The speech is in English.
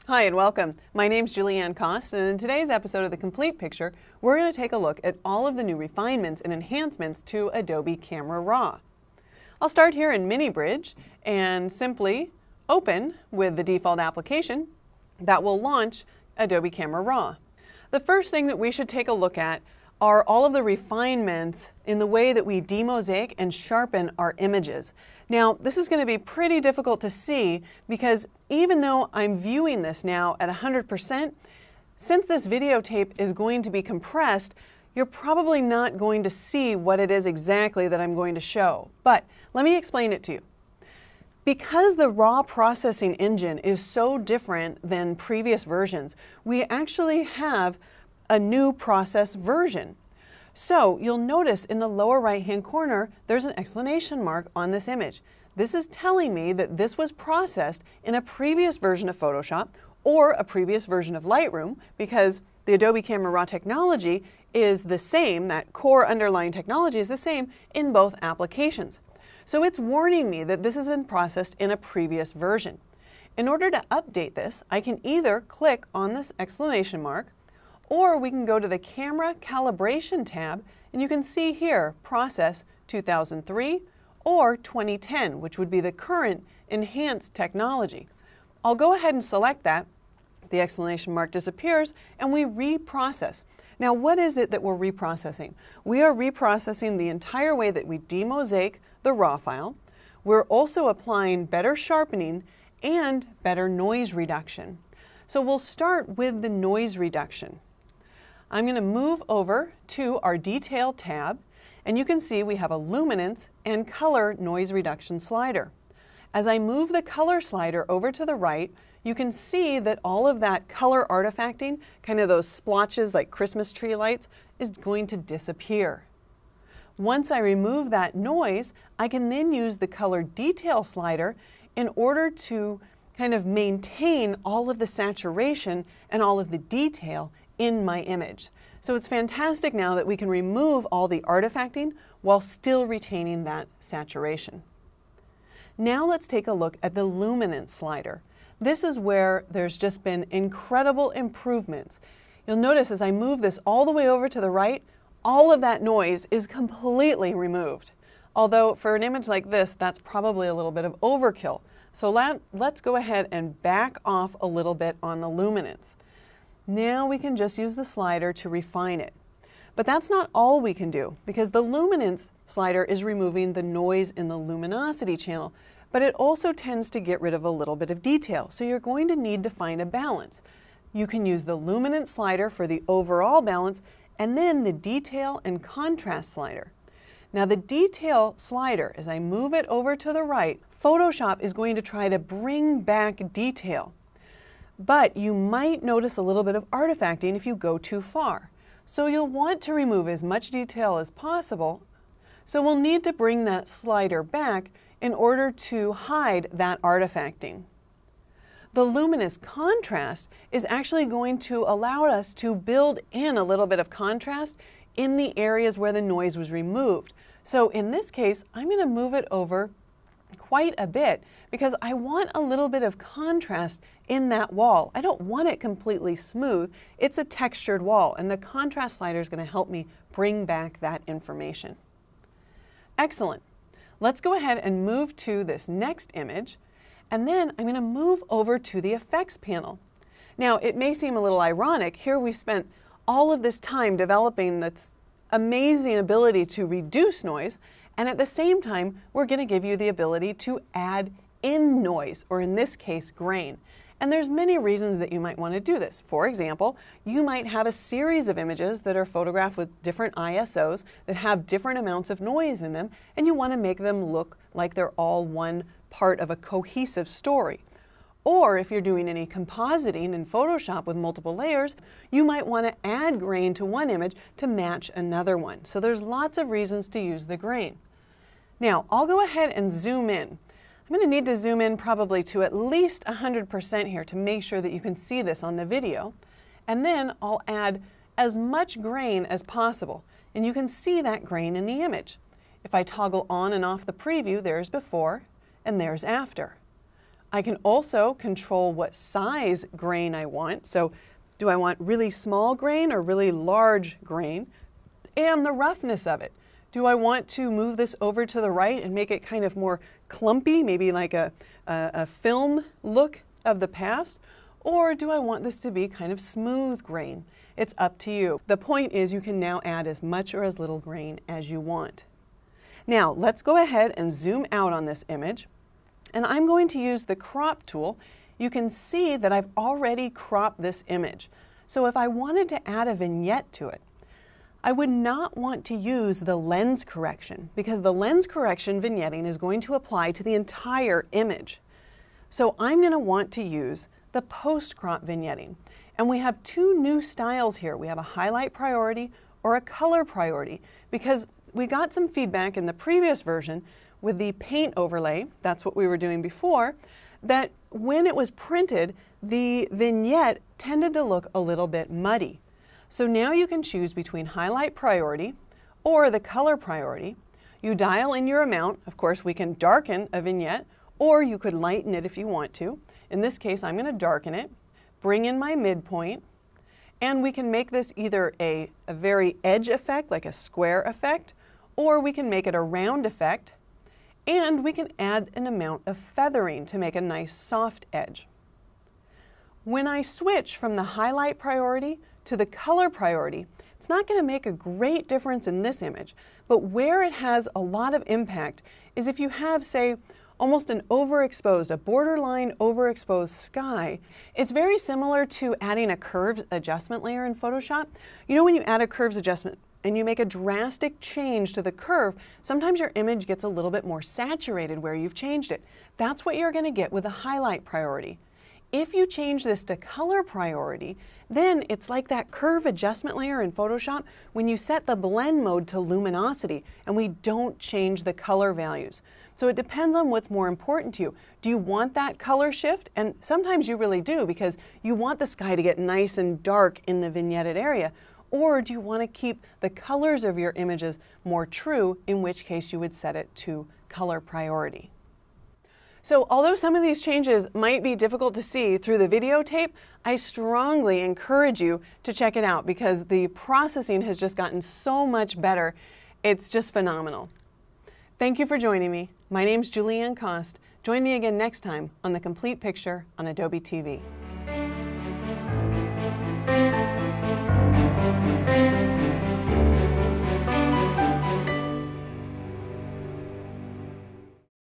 Hi and welcome. My name's Julianne Kost, and in today's episode of The Complete Picture, we're going to take a look at all of the new refinements and enhancements to Adobe Camera Raw. I'll start here in Mini Bridge and simply open with the default application that will launch Adobe Camera Raw. The first thing that we should take a look at are all of the refinements in the way that we demosaic and sharpen our images. Now, this is going to be pretty difficult to see because even though I'm viewing this now at 100%, since this videotape is going to be compressed, you're probably not going to see what it is exactly that I'm going to show. But let me explain it to you. Because the raw processing engine is so different than previous versions, we actually have a new process version. So you'll notice in the lower right-hand corner, there's an exclamation mark on this image. This is telling me that this was processed in a previous version of Photoshop or a previous version of Lightroom, because the Adobe Camera Raw technology is the same, that core underlying technology is the same in both applications. So it's warning me that this has been processed in a previous version. In order to update this, I can either click on this exclamation mark, or we can go to the Camera Calibration tab, and you can see here, Process 2003 or 2010, which would be the current enhanced technology. I'll go ahead and select that. The exclamation mark disappears, and we reprocess. Now, what is it that we're reprocessing? We are reprocessing the entire way that we demosaic the raw file. We're also applying better sharpening and better noise reduction. So we'll start with the noise reduction. I'm going to move over to our Detail tab, and you can see we have a luminance and color noise reduction slider. As I move the color slider over to the right, you can see that all of that color artifacting, kind of those splotches like Christmas tree lights, is going to disappear. Once I remove that noise, I can then use the color detail slider in order to kind of maintain all of the saturation and all of the detail in my image. So it's fantastic now that we can remove all the artifacting while still retaining that saturation. Now let's take a look at the luminance slider. This is where there's just been incredible improvements. You'll notice as I move this all the way over to the right, all of that noise is completely removed. Although for an image like this, that's probably a little bit of overkill. So let's go ahead and back off a little bit on the luminance. Now we can just use the slider to refine it. But that's not all we can do, because the luminance slider is removing the noise in the luminosity channel, but it also tends to get rid of a little bit of detail. So you're going to need to find a balance. You can use the luminance slider for the overall balance, and then the detail and contrast slider. Now the detail slider, as I move it over to the right, Photoshop is going to try to bring back detail. But you might notice a little bit of artifacting if you go too far. So you'll want to remove as much detail as possible. So we'll need to bring that slider back in order to hide that artifacting. The luminous contrast is actually going to allow us to build in a little bit of contrast in the areas where the noise was removed. So in this case, I'm going to move it over quite a bit because I want a little bit of contrast in that wall. I don't want it completely smooth. It's a textured wall, and the contrast slider is going to help me bring back that information. Excellent. Let's go ahead and move to this next image, and then I'm going to move over to the effects panel. Now, it may seem a little ironic. Here we've spent all of this time developing this amazing ability to reduce noise, and at the same time, we're going to give you the ability to add in noise, or in this case, grain. And there's many reasons that you might want to do this. For example, you might have a series of images that are photographed with different ISOs that have different amounts of noise in them, and you want to make them look like they're all one part of a cohesive story. Or if you're doing any compositing in Photoshop with multiple layers, you might want to add grain to one image to match another one. So there's lots of reasons to use the grain. Now, I'll go ahead and zoom in. I'm going to need to zoom in probably to at least 100% here to make sure that you can see this on the video. And then I'll add as much grain as possible. And you can see that grain in the image. If I toggle on and off the preview, there's before and there's after. I can also control what size grain I want. So do I want really small grain or really large grain? And the roughness of it. Do I want to move this over to the right and make it kind of more clumpy, maybe like a film look of the past? Or do I want this to be kind of smooth grain? It's up to you. The point is you can now add as much or as little grain as you want. Now let's go ahead and zoom out on this image. And I'm going to use the crop tool. You can see that I've already cropped this image. So if I wanted to add a vignette to it, I would not want to use the lens correction because the lens correction vignetting is going to apply to the entire image. So I'm going to want to use the post-crop vignetting. And we have two new styles here. We have a highlight priority or a color priority because we got some feedback in the previous version with the paint overlay, that's what we were doing before, that when it was printed, the vignette tended to look a little bit muddy. So now you can choose between highlight priority or the color priority. You dial in your amount. Of course, we can darken a vignette, or you could lighten it if you want to. In this case, I'm going to darken it, bring in my midpoint, and we can make this either a very edge effect, like a square effect, or we can make it a round effect, and we can add an amount of feathering to make a nice soft edge. When I switch from the highlight priority to the color priority, it's not going to make a great difference in this image, but where it has a lot of impact is if you have, say, almost an overexposed, a borderline overexposed sky. It's very similar to adding a curves adjustment layer in Photoshop. You know when you add a curves adjustment and you make a drastic change to the curve, sometimes your image gets a little bit more saturated where you've changed it. That's what you're going to get with a highlight priority. If you change this to color priority, then it's like that curve adjustment layer in Photoshop when you set the blend mode to luminosity and we don't change the color values. So it depends on what's more important to you. Do you want that color shift? And sometimes you really do because you want the sky to get nice and dark in the vignetted area. Or do you want to keep the colors of your images more true, in which case you would set it to color priority. So although some of these changes might be difficult to see through the videotape, I strongly encourage you to check it out because the processing has just gotten so much better. It's just phenomenal. Thank you for joining me. My name's Julianne Cost. Join me again next time on The Complete Picture on Adobe TV.